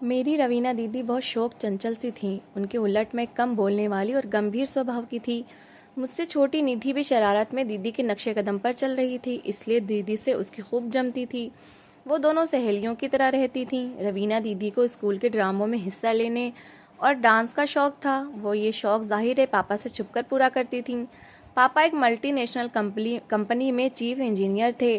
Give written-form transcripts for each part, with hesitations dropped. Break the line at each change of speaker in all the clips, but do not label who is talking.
मेरी रवीना दीदी बहुत शौक चंचल सी थीं। उनके उलट मैं कम बोलने वाली और गंभीर स्वभाव की थी। मुझसे छोटी निधि भी शरारत में दीदी के नक्शे कदम पर चल रही थी, इसलिए दीदी से उसकी खूब जमती थी। वो दोनों सहेलियों की तरह रहती थीं। रवीना दीदी को स्कूल के ड्रामों में हिस्सा लेने और डांस का शौक था। वो ये शौक जाहिर है पापा से छुपकर पूरा करती थीं। पापा एक मल्टीनेशनल कंपनी में चीफ इंजीनियर थे।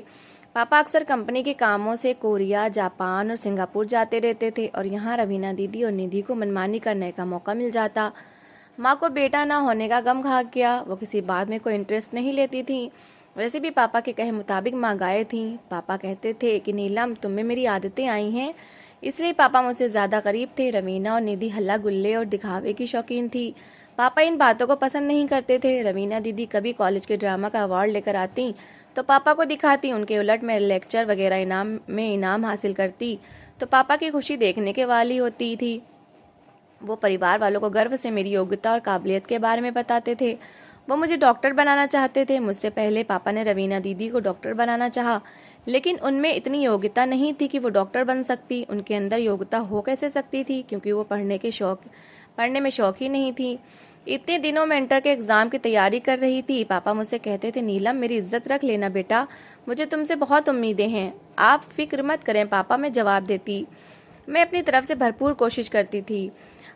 पापा अक्सर कंपनी के कामों से कोरिया, जापान और सिंगापुर जाते रहते थे और यहाँ रवीना दीदी और निधि को मनमानी करने का मौका मिल जाता। माँ को बेटा ना होने का गम खा गया। वो किसी बात में कोई इंटरेस्ट नहीं लेती थी। वैसे भी पापा के कहे मुताबिक माँ गायब थी। पापा कहते थे कि नीलम, तुम में मेरी आदतें आई हैं, इसलिए पापा मुझसे ज़्यादा करीब थे। रवीना और निधि हल्ला गुल्ले और दिखावे की शौकीन थी। पापा इन बातों को पसंद नहीं करते थे। रवीना दीदी कभी कॉलेज के ड्रामा का अवार्ड लेकर आती तो पापा को दिखाती, उनके उलट मैं लेक्चर वगैरह इनाम हासिल करती तो पापा की खुशी देखने के वाली होती थी। वो परिवार वालों को गर्व से मेरी योग्यता और काबिलियत के बारे में बताते थे। वो मुझे डॉक्टर बनाना चाहते थे। मुझसे पहले पापा ने रवीना दीदी को डॉक्टर बनाना चाहा, लेकिन उनमें इतनी योग्यता नहीं थी कि वो डॉक्टर बन सकती। उनके अंदर योग्यता हो कैसे सकती थी, क्योंकि वो पढ़ने में शौक ही नहीं थी। इतने दिनों में इंटर के एग्जाम की तैयारी कर रही थी। पापा मुझसे कहते थे, नीलम मेरी इज्जत रख लेना बेटा, मुझे तुमसे बहुत उम्मीदें हैं। आप फिक्र मत करें पापा, मैं जवाब देती। मैं अपनी तरफ से भरपूर कोशिश करती थी।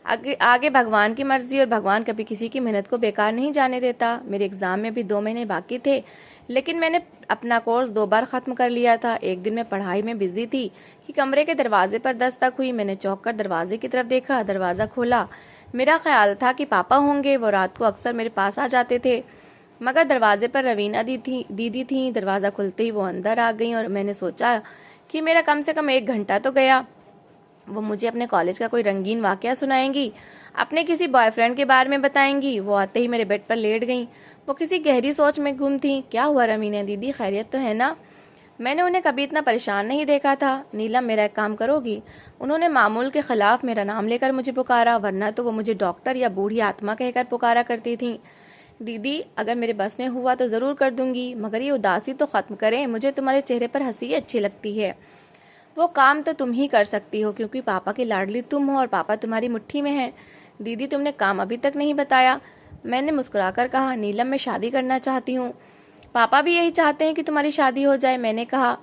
आगे आगे भगवान की मर्जी, और भगवान कभी किसी की मेहनत को बेकार नहीं जाने देता। मेरे एग्जाम में भी 2 महीने बाकी थे, लेकिन मैंने अपना कोर्स 2 बार खत्म कर लिया था। एक दिन मैं पढ़ाई में बिजी थी कि कमरे के दरवाजे पर दस्तक हुई। मैंने चौंक कर दरवाजे की तरफ देखा। दरवाजा खोला। मेरा ख्याल था कि पापा होंगे। वो रात को अक्सर मेरे पास आ जाते थे, मगर दरवाजे पर रवीना दीदी थी। दरवाजा खुलते ही वो अंदर आ गई और मैंने सोचा कि मेरा कम से कम 1 घंटा तो गया। वो मुझे अपने कॉलेज का कोई रंगीन वाकया सुनाएंगी, अपने किसी बॉयफ्रेंड के बारे में बताएंगी। वो आते ही मेरे बेड पर लेट गईं। वो किसी गहरी सोच में गुम थी। क्या हुआ रमीना दीदी, खैरियत तो है ना? मैंने उन्हें कभी इतना परेशान नहीं देखा था। नीलम, मेरा एक काम करोगी? उन्होंने मामूल के खिलाफ मेरा नाम लेकर मुझे पुकारा, वरना तो वो मुझे डॉक्टर या बूढ़ी आत्मा कहकर पुकारा करती थी। दीदी, अगर मेरे बस में हुआ तो जरूर कर दूंगी, मगर ये उदासी तो खत्म करें। मुझे तुम्हारे चेहरे पर हंसी अच्छी लगती है। वो काम तो तुम ही कर सकती हो, क्योंकि पापा की लाडली तुम हो और पापा तुम्हारी मुट्ठी में है। दीदी, तुमने काम अभी तक नहीं बताया। मैंने मुस्कुराकर कहा, नीलम, मैं शादी करना चाहती हूँ। पापा भी यही चाहते हैं कि तुम्हारी शादी हो जाए। मैंने कहा,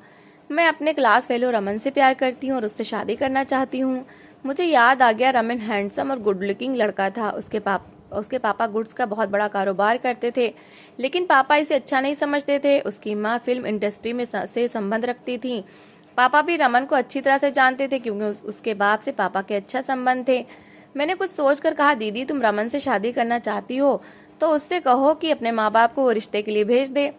मैं अपने क्लास फेलो रमन से प्यार करती हूँ और उससे शादी करना चाहती हूँ। मुझे याद आ गया, रमन हैंडसम और गुड लुकिंग लड़का था। उसके पापा गुड्स का बहुत बड़ा कारोबार करते थे, लेकिन पापा इसे अच्छा नहीं समझते थे। उसकी माँ फिल्म इंडस्ट्री में से संबंध रखती थी। पापा भी रमन को अच्छी तरह से जानते थे, क्योंकि उसके बाप से पापा के अच्छा संबंध थे। मैंने कुछ सोचकर कहा, दीदी, तुम रमन से शादी करना चाहती हो तो उससे कहो कि अपने माँ बाप को वो रिश्ते के लिए भेज दे।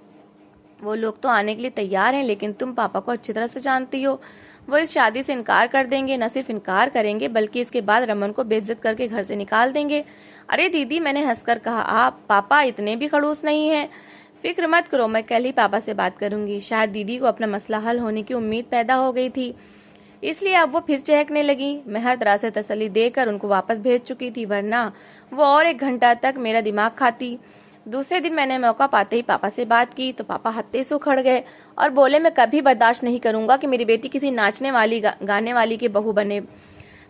वो लोग तो आने के लिए तैयार हैं, लेकिन तुम पापा को अच्छी तरह से जानती हो, वो इस शादी से इनकार कर देंगे। न सिर्फ इनकार करेंगे, बल्कि इसके बाद रमन को बेइज्जत करके घर से निकाल देंगे। अरे दीदी, मैंने हंसकर कहा, आप पापा इतने भी खड़ूस नहीं हैं। फिक्र मत करो, मैं कल ही पापा से बात करूंगी। शायद दीदी को अपना मसला हल होने की उम्मीद पैदा हो गई थी, इसलिए अब वो फिर चहकने लगी। मैं हर तरह से तसल्ली देकर उनको वापस भेज चुकी थी, वरना वो और 1 घंटा तक मेरा दिमाग खाती। दूसरे दिन मैंने मौका पाते ही पापा से बात की तो पापा हत्ते से उखड़ गए और बोले, मैं कभी बर्दाश्त नहीं करूंगा कि मेरी बेटी किसी नाचने वाली गाने वाली की बहू बने।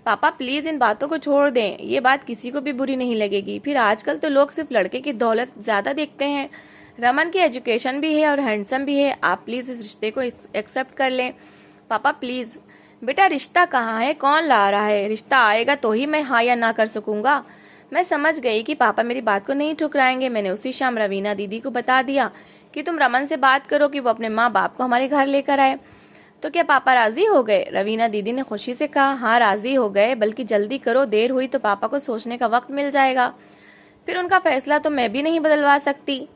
पापा प्लीज इन बातों को छोड़ दें, ये बात किसी को भी बुरी नहीं लगेगी। फिर आजकल तो लोग सिर्फ लड़के की दौलत ज्यादा देखते हैं। रमन की एजुकेशन भी है और हैंडसम भी है। आप प्लीज इस रिश्ते को एक्सेप्ट कर लें। पापा प्लीज। बेटा, रिश्ता कहाँ है, कौन ला रहा है? रिश्ता आएगा तो ही मैं हाँ या ना कर सकूंगा। मैं समझ गई कि पापा मेरी बात को नहीं ठुकराएंगे। मैंने उसी शाम रवीना दीदी को बता दिया कि तुम रमन से बात करो कि वो अपने माँ बाप को हमारे घर लेकर आए। तो क्या पापा राजी हो गए? रवीना दीदी ने खुशी से कहा, हाँ राजी हो गए, बल्कि जल्दी करो, देर हुई तो पापा को सोचने का वक्त मिल जाएगा। फिर उनका फैसला तो मैं भी नहीं बदलवा सकती।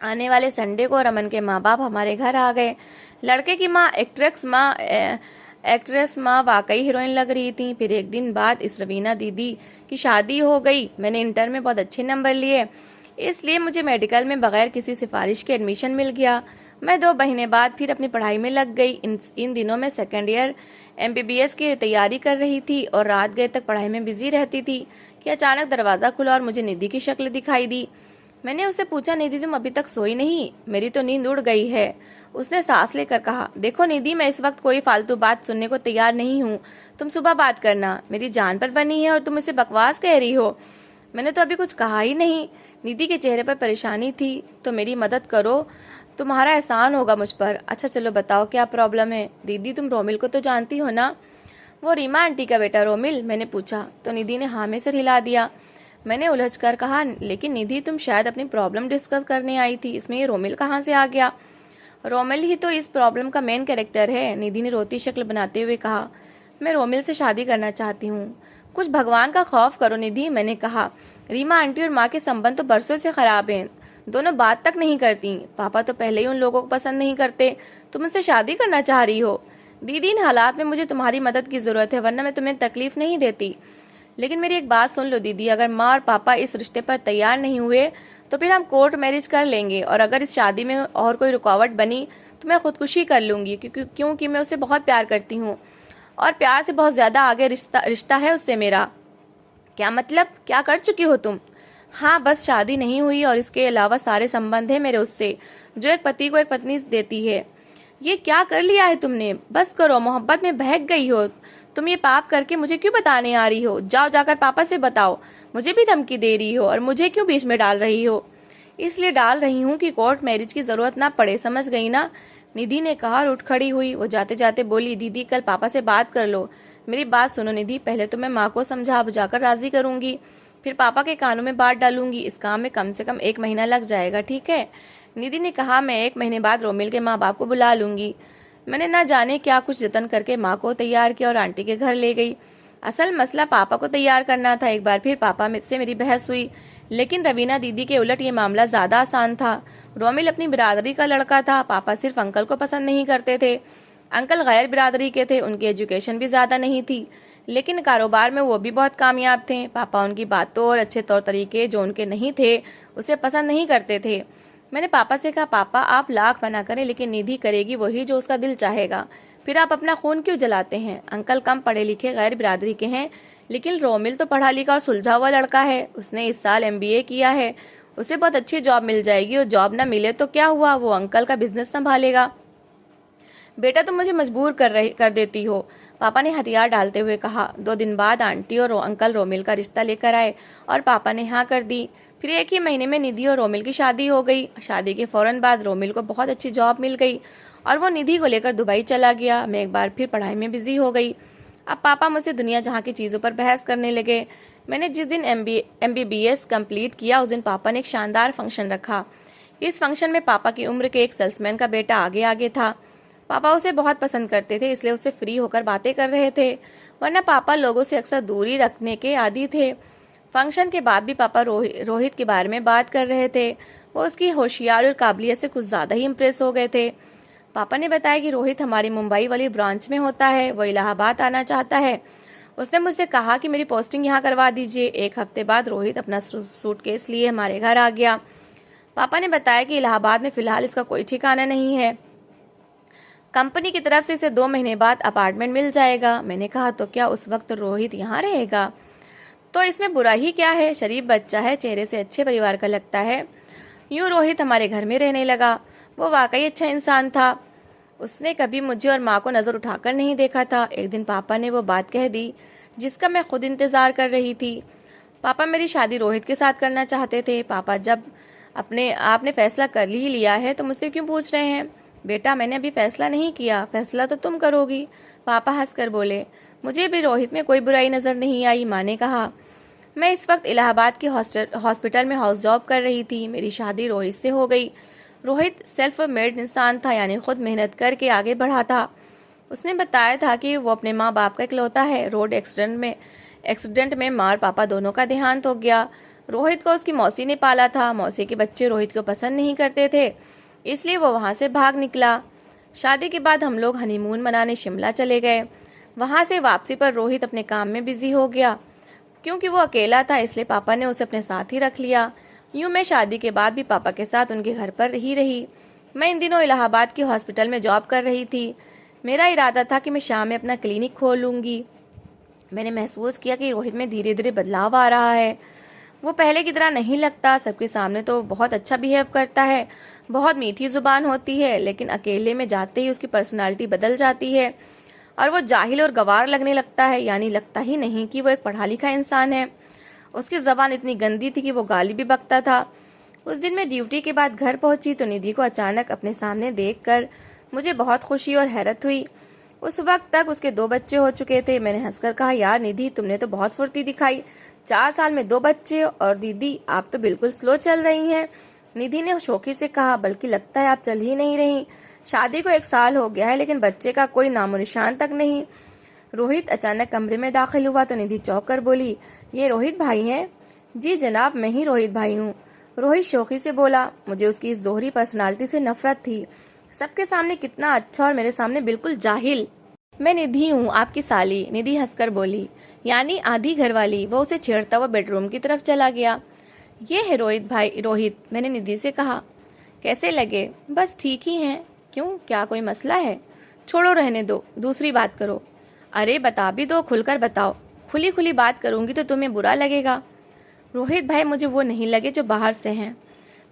आने वाले संडे को रमन के माँ बाप हमारे घर आ गए। लड़के की माँ एक्ट्रेस माँ वाकई हीरोइन लग रही थी। फिर एक दिन बाद इस रवीना दीदी की शादी हो गई। मैंने इंटर में बहुत अच्छे नंबर लिए, इसलिए मुझे मेडिकल में बगैर किसी सिफारिश के एडमिशन मिल गया। मैं 2 महीने बाद फिर अपनी पढ़ाई में लग गई। इन दिनों में सेकेंड ईयर MBBS की तैयारी कर रही थी और रात गए तक पढ़ाई में बिजी रहती थी कि अचानक दरवाज़ा खुला और मुझे निधि की शक्ल दिखाई दी। मैंने उससे पूछा, निधि तुम अभी तक सोई नहीं? मेरी तो नींद उड़ गई है। उसने सांस लेकर कहा, देखो निधि, मैं इस वक्त कोई फालतू बात सुनने को तैयार नहीं हूँ। तुम सुबह बात करना। मेरी जान पर बनी है और तुम इसे बकवास कह रही हो। मैंने तो अभी कुछ कहा ही नहीं। निधि के चेहरे पर परेशानी थी। तो मेरी मदद करो, तुम्हारा एहसान होगा मुझ पर। अच्छा चलो बताओ क्या प्रॉब्लम है? दीदी तुम रोमिल को तो जानती हो ना? वो रीमा आंटी का बेटा रोमिल? मैंने पूछा तो निधि ने हाँ में सिर हिला दिया। मैंने उलझकर कहा, लेकिन निधि तुम शायद अपनी प्रॉब्लम डिस्कस करने आई थी, इसमें ये रोमिल कहाँ से आ गया? रोमिल ही तो इस प्रॉब्लम का मेन कैरेक्टर है, निधि ने रोती शक्ल बनाते हुए कहा। मैं रोमिल से शादी करना चाहती हूँ। कुछ भगवान का खौफ करो निधि, मैंने कहा। रीमा आंटी और माँ के संबंध तो बरसों से खराब हैं। दोनों बात तक नहीं करती। पापा तो पहले ही उन लोगों को पसंद नहीं करते। तुम उनसे शादी करना चाह रही हो? दीदी, इन हालात में मुझे तुम्हारी मदद की जरूरत है, वरना मैं तुम्हें तकलीफ नहीं देती। लेकिन मेरी एक बात सुन लो दीदी, अगर माँ और पापा इस रिश्ते पर तैयार नहीं हुए तो फिर हम कोर्ट मैरिज कर लेंगे, और अगर इस शादी में और कोई रुकावट बनी तो मैं खुदकुशी कर लूंगी, क्योंकि मैं उसे बहुत प्यार करती हूँ, और प्यार से बहुत ज्यादा आगे रिश्ता रिश्ता है उससे मेरा। क्या मतलब? क्या कर चुकी हो तुम? हाँ, बस शादी नहीं हुई और इसके अलावा सारे संबंध है मेरे उससे, जो एक पति को एक पत्नी देती है। ये क्या कर लिया है तुमने? बस करो, मोहब्बत में बहक गई हो तुम। ये पाप करके मुझे क्यों बताने आ रही हो? जाओ जाकर पापा से बताओ। मुझे भी धमकी दे रही हो और मुझे क्यों बीच में डाल रही हो? इसलिए डाल रही हूँ कि कोर्ट मैरिज की जरूरत ना पड़े, समझ गई ना? निधि ने कहा और उठ खड़ी हुई। वो जाते जाते बोली, दीदी कल पापा से बात कर लो। मेरी बात सुनो निधि, पहले तो मैं माँ को समझा बुझाकर राजी करूंगी, फिर पापा के कानों में बात डालूंगी। इस काम में कम से कम 1 महीना लग जाएगा, ठीक है? निधि ने कहा, मैं 1 महीने बाद रोमिल के माँ बाप को बुला लूंगी। मैंने ना जाने क्या कुछ जतन करके माँ को तैयार किया और आंटी के घर ले गई। असल मसला पापा को तैयार करना था। एक बार फिर पापा से मेरी बहस हुई, लेकिन रवीना दीदी के उलट ये मामला ज्यादा आसान था। रोमिल अपनी बिरादरी का लड़का था। पापा सिर्फ अंकल को पसंद नहीं करते थे। अंकल गैर बिरादरी के थे, उनकी एजुकेशन भी ज्यादा नहीं थी, लेकिन कारोबार में वो भी बहुत कामयाब थे। पापा उनकी बातों और अच्छे तौर तरीके जो उनके नहीं थे उसे पसंद नहीं करते थे। मैंने पापा से कहा, पापा आप लाख मना करें, लेकिन निधि करेगी वही जो उसका दिल चाहेगा। फिर आप अपना खून क्यों जलाते हैं? अंकल कम पढ़े लिखे गैर बिरादरी के हैं, लेकिन रोमिल तो पढ़ा लिखा और सुलझा हुआ लड़का है। उसने इस साल MBA किया है। उसे बहुत अच्छी जॉब मिल जाएगी, और जॉब न मिले तो क्या हुआ, वो अंकल का बिजनेस संभालेगा। बेटा तुम मुझे मजबूर कर देती हो, पापा ने हथियार डालते हुए कहा। 2 दिन बाद आंटी और अंकल रोमिल का रिश्ता लेकर आए और पापा ने हाँ कर दी। फिर 1 ही महीने में निधि और रोमिल की शादी हो गई। शादी के फौरन बाद रोमिल को बहुत अच्छी जॉब मिल गई और वो निधि को लेकर दुबई चला गया। मैं एक बार फिर पढ़ाई में बिजी हो गई। अब पापा मुझसे दुनिया जहाँ की चीज़ों पर बहस करने लगे। मैंने जिस दिन MBBS कंप्लीट किया उस दिन पापा ने एक शानदार फंक्शन रखा। इस फंक्शन में पापा की उम्र के एक सेल्समैन का बेटा आगे आगे था। पापा उसे बहुत पसंद करते थे, इसलिए उससे फ्री होकर बातें कर रहे थे, वरना पापा लोगों से अक्सर दूरी रखने के आदी थे। फंक्शन के बाद भी पापा रोहित के बारे में बात कर रहे थे। वो उसकी होशियारी और काबिलियत से कुछ ज़्यादा ही इम्प्रेस हो गए थे। पापा ने बताया कि रोहित हमारी मुंबई वाली ब्रांच में होता है, वो इलाहाबाद आना चाहता है। उसने मुझसे कहा कि मेरी पोस्टिंग यहाँ करवा दीजिए। 1 हफ्ते बाद रोहित अपना सूटकेस लिए हमारे घर आ गया। पापा ने बताया कि इलाहाबाद में फिलहाल इसका कोई ठिकाना नहीं है। कंपनी की तरफ से इसे 2 महीने बाद अपार्टमेंट मिल जाएगा। मैंने कहा, तो क्या उस वक्त रोहित यहाँ रहेगा? तो इसमें बुरा ही क्या है? शरीफ बच्चा है, चेहरे से अच्छे परिवार का लगता है। यूं रोहित हमारे घर में रहने लगा। वो वाकई अच्छा इंसान था। उसने कभी मुझे और माँ को नजर उठाकर नहीं देखा था। एक दिन पापा ने वो बात कह दी जिसका मैं खुद इंतजार कर रही थी। पापा मेरी शादी रोहित के साथ करना चाहते थे। पापा, जब आपने फैसला कर ही लिया है तो मुझसे क्यों पूछ रहे हैं? बेटा, मैंने अभी फैसला नहीं किया, फैसला तो तुम करोगी, पापा हंसकर बोले। मुझे भी रोहित में कोई बुराई नजर नहीं आई, माँ ने कहा। मैं इस वक्त इलाहाबाद के हॉस्पिटल में हाउस जॉब कर रही थी। मेरी शादी रोहित से हो गई। रोहित सेल्फ मेड इंसान था, यानी खुद मेहनत करके आगे बढ़ा था। उसने बताया था कि वो अपने माँ बाप का इकलौता है। रोड एक्सीडेंट में माँ और पापा दोनों का देहांत हो गया। रोहित को उसकी मौसी ने पाला था। मौसी के बच्चे रोहित को पसंद नहीं करते थे, इसलिए वो वहाँ से भाग निकला। शादी के बाद हम लोग हनीमून मनाने शिमला चले गए। वहाँ से वापसी पर रोहित अपने काम में बिजी हो गया। क्योंकि वो अकेला था, इसलिए पापा ने उसे अपने साथ ही रख लिया। यूं मैं शादी के बाद भी पापा के साथ उनके घर पर ही रही। मैं इन दिनों इलाहाबाद के हॉस्पिटल में जॉब कर रही थी। मेरा इरादा था कि मैं शाम में अपना क्लिनिक खोलूंगी। मैंने महसूस किया कि रोहित में धीरे धीरे बदलाव आ रहा है। वो पहले की तरह नहीं लगता। सबके सामने तो बहुत अच्छा बिहेव करता है, बहुत मीठी जुबान होती है, लेकिन अकेले में जाते ही उसकी पर्सनालिटी बदल जाती है और वो जाहिल और गवार लगने लगता है। यानी लगता ही नहीं कि वो एक पढ़ा लिखा इंसान है। उसकी जबान इतनी गंदी थी कि वो गाली भी बकता था। उस दिन मैं ड्यूटी के बाद घर पहुंची तो निधि को अचानक अपने सामने देखकर मुझे बहुत खुशी और हैरत हुई। उस वक्त तक उसके 2 बच्चे हो चुके थे। मैंने हंसकर कहा, यार निधि, तुमने तो बहुत फुर्ती दिखाई, 4 साल में 2 बच्चे। और दीदी, आप तो बिल्कुल स्लो चल रही हैं। निधि ने शौकी से कहा, बल्कि लगता है आप चल ही नहीं रही। शादी को 1 साल हो गया है लेकिन बच्चे का कोई नामो निशान तक नहीं। रोहित अचानक कमरे में दाखिल हुआ तो निधि चौंक कर बोली, ये रोहित भाई हैं? जी जनाब, मैं ही रोहित भाई हूँ। रोहित शौकी से बोला। मुझे उसकी इस दोहरी पर्सनालिटी से नफरत थी। सबके सामने कितना अच्छा और मेरे सामने बिल्कुल जाहिल। मैं निधि हूँ, आपकी साली। निधि हंसकर बोली, यानी आधी घरवाली। वो उसे छेड़ता हुआ बेडरूम की तरफ चला गया। ये है रोहित भाई। रोहित, मैंने निधि से कहा। कैसे लगे? बस ठीक ही हैं। क्यों, क्या कोई मसला है? छोड़ो, रहने दो, दूसरी बात करो। अरे बता भी दो, खुलकर बताओ। खुली खुली बात करूंगी तो तुम्हें बुरा लगेगा। रोहित भाई, मुझे वो नहीं लगे जो बाहर से हैं।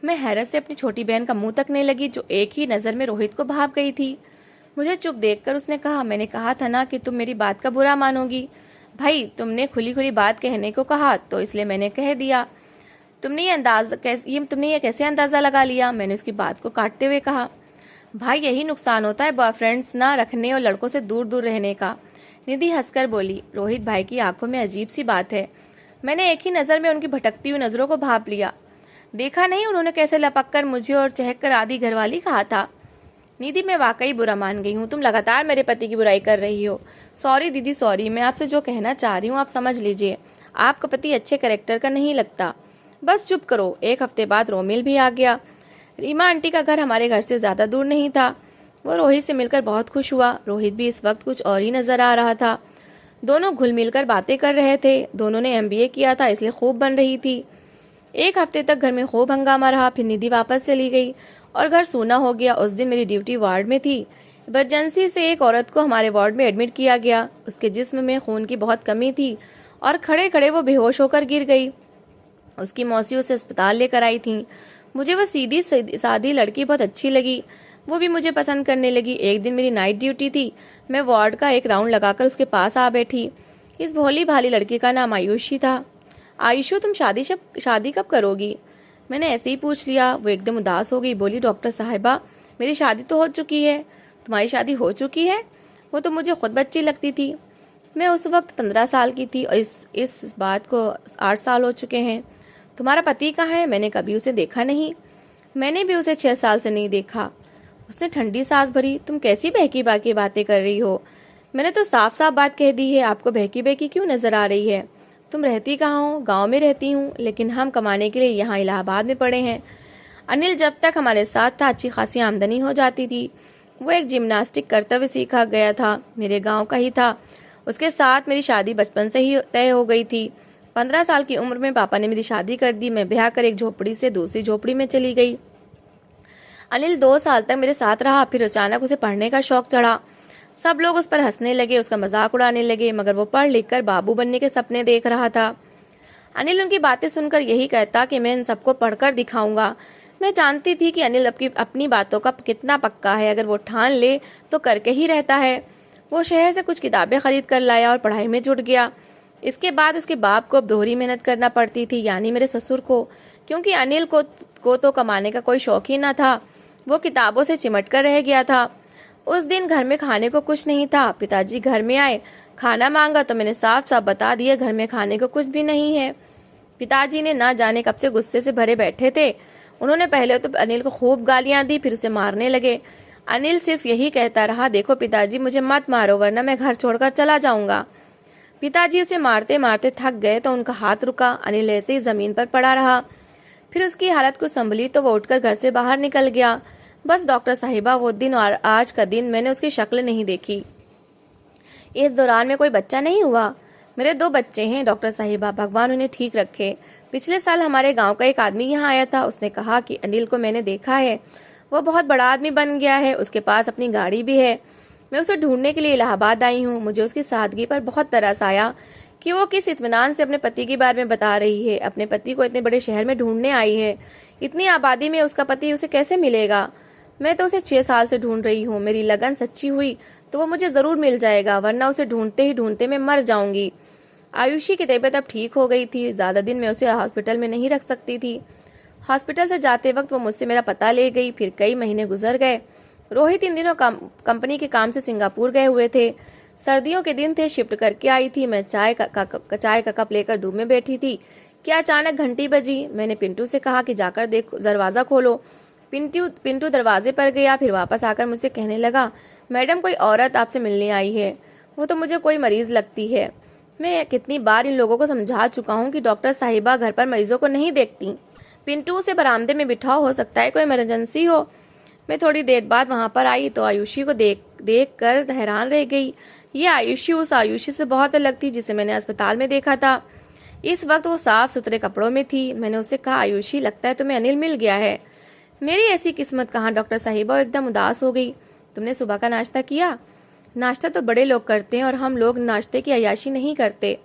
मैं हैरत से अपनी छोटी बहन का मुंह तकने लगी जो एक ही नजर में रोहित को भाप गई थी। मुझे चुप देखकर उसने कहा, मैंने कहा था ना कि तुम मेरी बात का बुरा मानोगी। भाई, तुमने खुली खुली बात कहने को कहा तो इसलिए मैंने कह दिया। तुमने ये कैसे अंदाजा लगा लिया? मैंने उसकी बात को काटते हुए कहा। भाई, यही नुकसान होता है बॉयफ्रेंड्स ना रखने और लड़कों से दूर दूर रहने का। निधि हंसकर बोली। रोहित भाई की आंखों में अजीब सी बात है। मैंने एक ही नजर में उनकी भटकती हुई नजरों को भाप लिया। देखा नहीं उन्होंने कैसे लपक कर मुझे और चहक कर आधी घरवाली कहा था। निधि, मैं वाकई बुरा मान गई हूँ। तुम लगातार मेरे पति की बुराई कर रही हो। सॉरी दीदी, सॉरी। मैं आपसे जो कहना चाह रही हूँ आप समझ लीजिए। आपका पति अच्छे कैरेक्टर का नहीं लगता। बस चुप करो। 1 हफ्ते बाद रोमिल भी आ गया। रीमा आंटी का घर हमारे घर से ज्यादा दूर नहीं था। वो रोहित से मिलकर बहुत खुश हुआ। रोहित भी इस वक्त कुछ और ही नजर आ रहा था। दोनों घुल मिलकर बातें कर रहे थे। दोनों ने MBA किया था, इसलिए खूब बन रही थी। 1 हफ्ते तक घर में खूब हंगामा रहा। फिर निधि वापस चली गई और घर सूना हो गया। उस दिन मेरी ड्यूटी वार्ड में थी। इमरजेंसी से एक औरत को हमारे वार्ड में एडमिट किया गया। उसके जिस्म में खून की बहुत कमी थी और खड़े खड़े वो बेहोश होकर गिर गई। उसकी मौसी उसे अस्पताल लेकर आई थी। मुझे वह सीधी सादी लड़की बहुत अच्छी लगी। वो भी मुझे पसंद करने लगी। एक दिन मेरी नाइट ड्यूटी थी। मैं वार्ड का एक राउंड लगाकर उसके पास आ बैठी। इस भोली भाली लड़की का नाम आयुषी था। आयुषु, तुम शादी कब करोगी? मैंने ऐसे ही पूछ लिया। वो एकदम उदास हो गई। बोली, डॉक्टर साहिबा, मेरी शादी तो हो चुकी है। तुम्हारी शादी हो चुकी है? वो तो मुझे खुद बच्ची लगती थी। मैं उस वक्त 15 साल की थी और इस बात को 8 साल हो चुके हैं। तुम्हारा पति कहाँ है? मैंने कभी उसे देखा नहीं। मैंने भी उसे 6 साल से नहीं देखा। उसने ठंडी सांस भरी। तुम कैसी बहकी बाकी बातें कर रही हो? मैंने तो साफ साफ बात कह दी है। आपको बहकी बहकी क्यों नजर आ रही है? तुम रहती कहाँ हो? गांव में रहती हूँ, लेकिन हम कमाने के लिए यहाँ इलाहाबाद में पड़े हैं। अनिल जब तक हमारे साथ था अच्छी खासी आमदनी हो जाती थी। वो एक जिम्नास्टिक करतव्य सीखा गया था, मेरे गांव का ही था। उसके साथ मेरी शादी बचपन से ही तय हो गई थी। 15 साल की उम्र में पापा ने मेरी शादी कर दी। मैं ब्याह कर एक झोपड़ी से दूसरी झोपड़ी में चली गई। अनिल 2 साल तक मेरे साथ रहा। फिर अचानक उसे पढ़ने का शौक चढ़ा। सब लोग उस पर हंसने लगे, उसका मजाक उड़ाने लगे, मगर वो पढ़ लिख कर बाबू बनने के सपने देख रहा था। अनिल उनकी बातें सुनकर यही कहता कि मैं इन सबको पढ़कर दिखाऊंगा। मैं जानती थी कि अनिल अपनी बातों का कितना पक्का है। अगर वो ठान ले तो करके ही रहता है। वो शहर से कुछ किताबें खरीद कर लाया और पढ़ाई में जुट गया। इसके बाद उसके बाप को अब दोहरी मेहनत करना पड़ती थी, यानी मेरे ससुर को, क्योंकि अनिल को तो कमाने का कोई शौक ही ना था। वो किताबों से चिमट कर रह गया था। उस दिन घर में खाने को कुछ नहीं था। पिताजी घर में आए, खाना मांगा तो मैंने साफ साफ बता दिया घर में खाने को कुछ भी नहीं है। पिताजी ने ना जाने कब से गुस्से से भरे बैठे थे। उन्होंने पहले तो अनिल को खूब गालियां दी, फिर उसे मारने लगे। अनिल सिर्फ यही कहता रहा, देखो पिताजी, मुझे मत मारो वरना मैं घर छोड़कर चला जाऊंगा। पिताजी उसे मारते मारते थक गए तो उनका हाथ रुका। अनिल ऐसे ही जमीन पर पड़ा रहा। फिर उसकी हालत कुछ संभली तो वो उठकर घर से बाहर निकल गया। बस डॉक्टर साहिबा, वो दिन और आज का दिन मैंने उसकी शक्ल नहीं देखी। इस दौरान में कोई बच्चा नहीं हुआ। मेरे 2 बच्चे हैं डॉक्टर साहिबा, भगवान उन्हें ठीक रखे। पिछले साल हमारे गांव का एक आदमी यहाँ आया था। उसने कहा कि अनिल को मैंने देखा है, वो बहुत बड़ा आदमी बन गया है, उसके पास अपनी गाड़ी भी है। मैं उसे ढूंढने के लिए इलाहाबाद आई हूँ। मुझे उसकी सादगी पर बहुत तरस आया कि वो किस इत्मीनान से अपने पति के बारे में बता रही है। अपने पति को इतने बड़े शहर में ढूंढने आई है, इतनी आबादी में उसका पति उसे कैसे मिलेगा। मैं तो उसे 6 साल से ढूंढ रही हूँ। मेरी लगन सच्ची हुई तो वो मुझे जरूर मिल जाएगा, वरना उसे ढूंढते ही ढूंढते मैं मर जाऊंगी। आयुषी की तबीयत अब ठीक हो गई थी। ज्यादा दिन मैं उसे हॉस्पिटल में नहीं रख सकती थी। हॉस्पिटल से जाते वक्त वो मुझसे मेरा पता ले गई। फिर कई महीने गुजर गए। रोहित इन दिनों कंपनी के काम से सिंगापुर गए हुए थे। सर्दियों के दिन थे, शिफ्ट करके आई थी। मैं चाय का कप लेकर धूप में बैठी थी कि अचानक घंटी बजी। मैंने पिंटू से कहा कि जाकर देखो, दरवाजा खोलो। पिंटू दरवाजे पर गया, फिर वापस आकर मुझसे कहने लगा, मैडम कोई औरत आपसे मिलने आई है। वो तो मुझे कोई मरीज लगती है। मैं कितनी बार इन लोगों को समझा चुका हूँ कि डॉक्टर साहिबा घर पर मरीजों को नहीं देखती। पिंटू उसे बरामदे में बिठाओ, हो सकता है कोई इमरजेंसी हो। मैं थोड़ी देर बाद वहां पर आई तो आयुषी को देख कर हैरान रह गई। ये आयुषी उस आयुषी से बहुत अलग थी जिसे मैंने अस्पताल में देखा था। इस वक्त वो साफ सुथरे कपड़ों में थी। मैंने उससे कहा, आयुषी लगता है तुम्हें अनिल मिल गया है। मेरी ऐसी किस्मत कहाँ डॉक्टर साहिबा। वो एकदम उदास हो गई। तुमने सुबह का नाश्ता किया? नाश्ता तो बड़े लोग करते हैं और हम लोग नाश्ते की अय्याशी नहीं करते।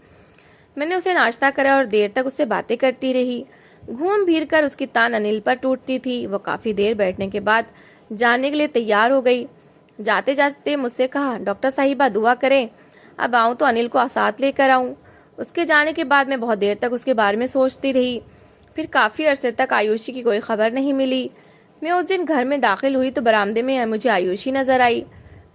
मैंने उसे नाश्ता करा और देर तक उससे बातें करती रही। घूम फिर कर उसकी तान अनिल पर टूटती थी। वो काफी देर बैठने के बाद जाने के लिए तैयार हो गई। जाते जाते मुझसे कहा, डॉक्टर साहिबा दुआ करें, अब आऊं तो अनिल को साथ लेकर आऊं। उसके जाने के बाद मैं बहुत देर तक उसके बारे में सोचती रही। फिर काफी अरसे तक आयुषी की कोई खबर नहीं मिली। मैं उस दिन घर में दाखिल हुई तो बरामदे में मुझे आयुषी नजर आई।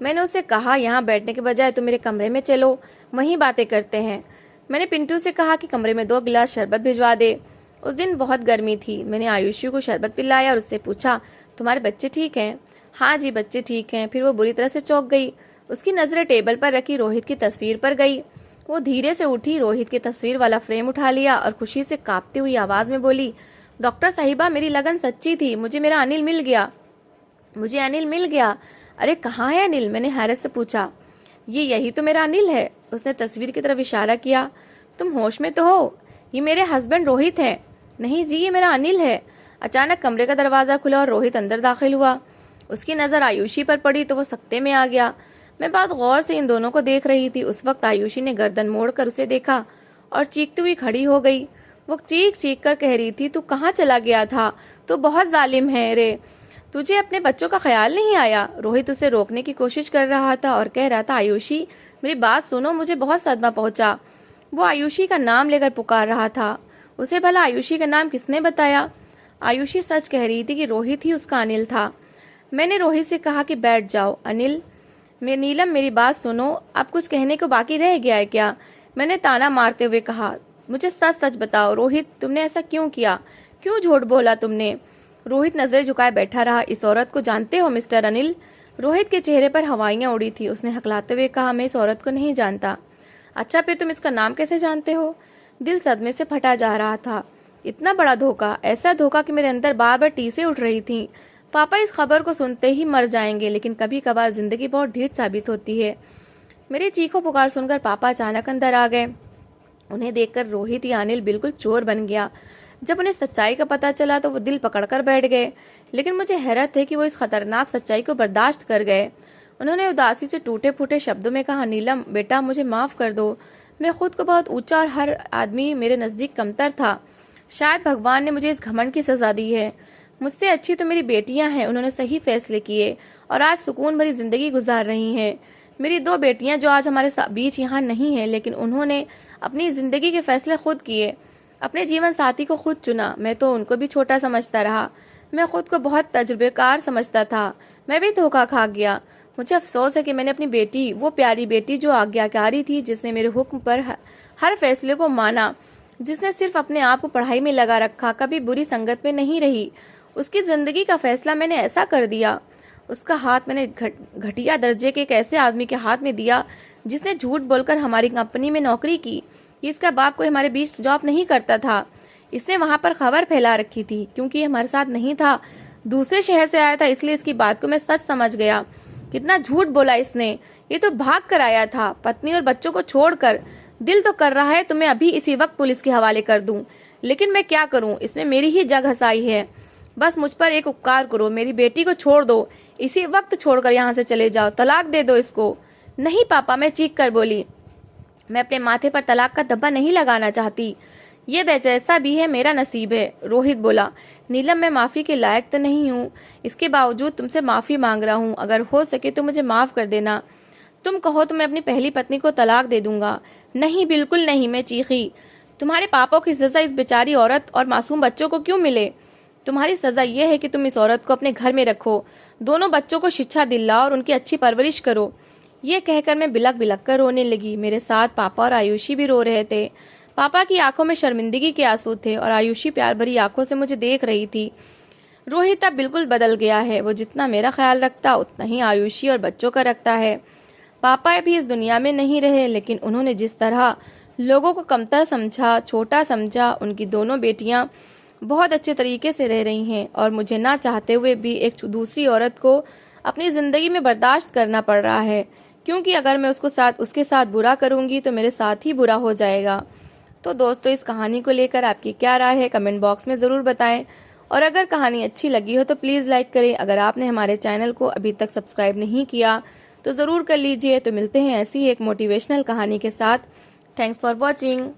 मैंने उससे कहा, यहाँ बैठने के बजाय तुम मेरे कमरे में चलो, वहीं बातें करते हैं। मैंने पिंटू से कहा कि कमरे में 2 गिलास शरबत भिजवा दे। उस दिन बहुत गर्मी थी। मैंने आयुषी को शरबत पिलाया और उससे पूछा, तुम्हारे बच्चे ठीक हैं? हाँ जी, बच्चे ठीक हैं। फिर वो बुरी तरह से चौंक गई। उसकी नजरें टेबल पर रखी रोहित की तस्वीर पर गई। वो धीरे से उठी, रोहित की तस्वीर वाला फ्रेम उठा लिया और खुशी से कांपती हुई आवाज में बोली, डॉक्टर साहिबा मेरी लगन सच्ची थी, मुझे मेरा अनिल मिल गया। मुझे अनिल मिल गया। अरे कहाँ है अनिल? मैंने हैरत से पूछा। यही तो मेरा अनिल है। उसने तस्वीर की तरफ इशारा किया। तुम होश में तो हो? ये मेरे हस्बैंड रोहित है। नहीं जी, ये मेरा अनिल है। अचानक कमरे का दरवाजा खुला और रोहित अंदर दाखिल हुआ। उसकी नजर आयुषी पर पड़ी तो वो सकते में आ गया। मैं बहुत गौर से इन दोनों को देख रही थी। उस वक्त आयुषी ने गर्दन मोड़कर उसे देखा और चीखती हुई खड़ी हो गई। वो चीख चीख कर कह रही थी, तू कहाँ चला गया था? तू बहुत जालिम है रे, तुझे अपने बच्चों का ख्याल नहीं आया। रोहित उसे रोकने की कोशिश कर रहा था और कह रहा था, आयुषी मेरी बात सुनो, मुझे बहुत सदमा पहुंचा। वो आयुषी का नाम लेकर पुकार रहा था। उसे भला आयुषी का नाम किसने बताया? आयुषी सच कह रही थी कि रोहित ही उसका अनिल था। मैंने रोहित से कहा कि बैठ जाओ। अनिल, नीलम मेरी बात सुनो, अब कुछ कहने को बाकी रह गया है क्या? मैंने ताना मारते हुए कहा। मुझे सच सच बताओ रोहित, तुमने ऐसा क्यों किया? क्यों झूठ बोला तुमने? रोहित नजरें झुकाए बैठा रहा। इस औरत को जानते हो मिस्टर अनिल? रोहित के चेहरे पर हवाइयां उड़ी थी। उसने हकलाते हुए कहा, मैं इस औरत को नहीं जानता। अच्छा, फिर तुम इसका नाम कैसे जानते हो? दिल सदमे से फटा जा रहा था। इतना बड़ा धोखा, ऐसा धोखा कि मेरे अंदर बार बार टीसें उठ रही थी। पापा इस खबर को सुनते ही मर जाएंगे, लेकिन कभी कभार जिंदगी बहुत ढीठ साबित होती है। मेरी चीखों पुकार सुनकर पापा अचानक अंदर आ गए। उन्हें देखकर रोहित या अनिल बिल्कुल चोर बन गया। जब उन्हें सच्चाई का पता चला तो वो दिल पकड़कर बैठ गए, लेकिन मुझे हैरत है कि वो इस खतरनाक सच्चाई को बर्दाश्त कर गए। उन्होंने उदासी से टूटे फूटे शब्दों में कहा, नीलम बेटा मुझे माफ कर दो। मैं खुद को बहुत ऊंचा और हर आदमी मेरे नजदीक कमतर था। शायद भगवान ने मुझे इस घमंड की सजा दी है। मुझसे अच्छी तो मेरी बेटियां हैं, उन्होंने सही फैसले किए और आज सुकून भरी जिंदगी गुजार रही हैं। मेरी 2 बेटियां जो आज हमारे बीच यहाँ नहीं है, लेकिन उन्होंने अपनी जिंदगी के फैसले खुद किए, अपने जीवन साथी को खुद चुना। मैं तो उनको भी छोटा समझता रहा। मैं खुद को बहुत तजुर्बेकार समझता था। मैं भी धोखा खा गया। मुझे अफसोस है कि मैंने अपनी बेटी, वो प्यारी बेटी जो आज्ञाकारी थी, जिसने मेरे हुक्म पर हर फैसले को माना, जिसने सिर्फ अपने आप को पढ़ाई में लगा रखा, कभी बुरी संगत में नहीं रही, उसकी जिंदगी का फैसला मैंने ऐसा कर दिया। उसका हाथ मैंने घटिया दर्जे के एक ऐसे आदमी के हाथ में दिया जिसने झूठ बोलकर हमारी कंपनी में नौकरी की कि इसका बाप कोई हमारे बीच जॉब नहीं करता था। इसने वहां पर खबर फैला रखी थी। क्योंकि ये हमारे साथ नहीं था, दूसरे शहर से आया था, इसलिए इसकी बात को मैं सच समझ गया। कितना झूठ बोला इसने। ये तो भाग कर आया था, पत्नी और बच्चों को छोड़कर। दिल तो कर रहा है तो मैं अभी इसी वक्त पुलिस के हवाले कर दूं, लेकिन मैं क्या करूं, इसने मेरी ही जग हंसाई है। बस मुझ पर एक उपकार करो, मेरी बेटी को छोड़ दो, इसी वक्त छोड़कर यहाँ से चले जाओ, तलाक दे दो इसको। नहीं पापा, मैं चीख कर बोली। मैं अपने माथे पर तलाक का धब्बा नहीं लगाना चाहती। ये जैसा भी है मेरा नसीब है। रोहित बोला, नीलम मैं माफ़ी के लायक तो नहीं हूँ, इसके बावजूद तुमसे माफ़ी मांग रहा हूँ। अगर हो सके तो मुझे माफ़ कर देना। तुम कहो तो मैं अपनी पहली पत्नी को तलाक दे दूंगा। नहीं, बिल्कुल नहीं, मैं चीखी। तुम्हारे पापों की सजा इस बेचारी औरत और मासूम बच्चों को क्यों मिले? तुम्हारी सजा यह है कि तुम इस औरत को अपने घर में रखो, दोनों बच्चों को शिक्षा दिलाओ और उनकी अच्छी परवरिश करो। ये कहकर मैं बिलक बिलक कर रोने लगी। मेरे साथ पापा और आयुषी भी रो रहे थे। पापा की आंखों में शर्मिंदगी के आंसू थे और आयुषी प्यार भरी आंखों से मुझे देख रही थी। रोहित अब बिल्कुल बदल गया है। वो जितना मेरा ख्याल रखता उतना ही आयुषी और बच्चों का रखता है। पापा भी इस दुनिया में नहीं रहे, लेकिन उन्होंने जिस तरह लोगों को कमतर समझा, छोटा समझा, उनकी दोनों बेटियां बहुत अच्छे तरीके से रह रही हैं और मुझे ना चाहते हुए भी एक दूसरी औरत को अपनी ज़िंदगी में बर्दाश्त करना पड़ रहा है, क्योंकि अगर मैं उसके साथ बुरा करूंगी तो मेरे साथ ही बुरा हो जाएगा। तो दोस्तों, इस कहानी को लेकर आपकी क्या राय है कमेंट बॉक्स में ज़रूर बताएं, और अगर कहानी अच्छी लगी हो तो प्लीज़ लाइक करें। अगर आपने हमारे चैनल को अभी तक सब्सक्राइब नहीं किया तो ज़रूर कर लीजिए। तो मिलते हैं ऐसी ही एक मोटिवेशनल कहानी के साथ। Thanks for watching.